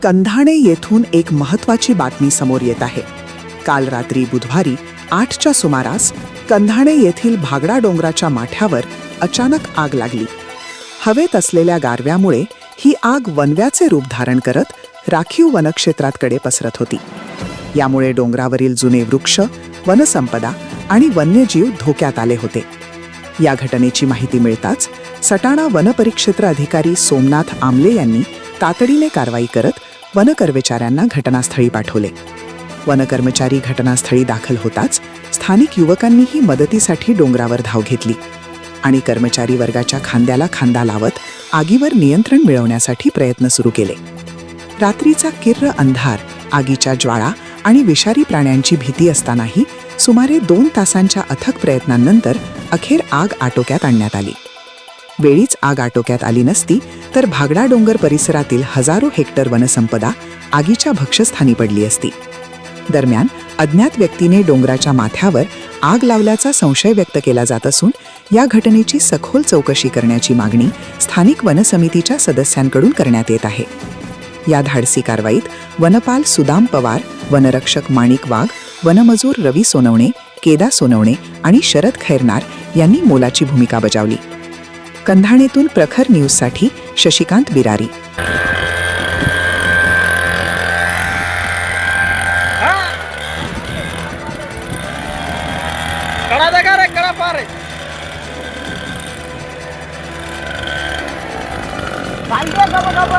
कंधाणे येथून एक महत्त्वाची बातमी समोर येत आहे. काल रात्री बुधवारी 8च्या सुमारास कंधाणे येथील भागडा डोंगराच्या माथ्यावर अचानक आग लागली. हवेत असलेल्या गारव्यामुळे ही आग वणव्याचे रूप धारण करत राखीव वनक्षेत्राकडे पसरत होती. यामुळे डोंगरावरील जुने वृक्ष, वनसंपदा आणि वन्यजीव धोक्यात आले होते. या घटनेची माहिती मिळताच सटाणा वनपरिक्षेत्र अधिकारी सोमनाथ आमले यांनी तातडीने कारवाई करत वनकर्मचाऱ्यांना घटनास्थळी पाठवले. वनकर्मचारी घटनास्थळी दाखल होताच स्थानिक युवकांनीही मदतीसाठी डोंगरावर धाव घेतली आणि कर्मचारी वर्गाच्या खांद्याला खांदा लावत आगीवर नियंत्रण मिळवण्यासाठी प्रयत्न सुरू केले. रात्रीचा किर्र अंधार, आगीच्या ज्वाळा आणि विषारी प्राण्यांची भीती असतानाही सुमारे 2 तासांच्या अथक प्रयत्नांनंतर अखेर आग आटोक्यात आणण्यात आली. वेळीच आग आटोक्यात आली नसती तर भागडा डोंगर परिसरातील हजारो हेक्टर वनसंपदा आगीच्या भक्ष्यस्थानी पडली असती. दरम्यान अज्ञात व्यक्तीने डोंगराच्या माथ्यावर आग लावल्याचा संशय व्यक्त केला जात असून या घटनेची सखोल चौकशी करण्याची मागणी स्थानिक वनसमितीच्या सदस्यांकडून करण्यात येत आहे. या धाडसी कारवाईत वनपाल सुदाम पवार, वनरक्षक माणिक वाघ, वनमजूर रवी सोनवणे, केदा सोनवणे आणि शरद खैरनार यांनी मोलाची भूमिका बजावली. कंधाणेतून प्रखर न्यूजसाठी शशिकांत बिरारी. कड़ा देखा रे, कड़ा पार है। बांधे कब कब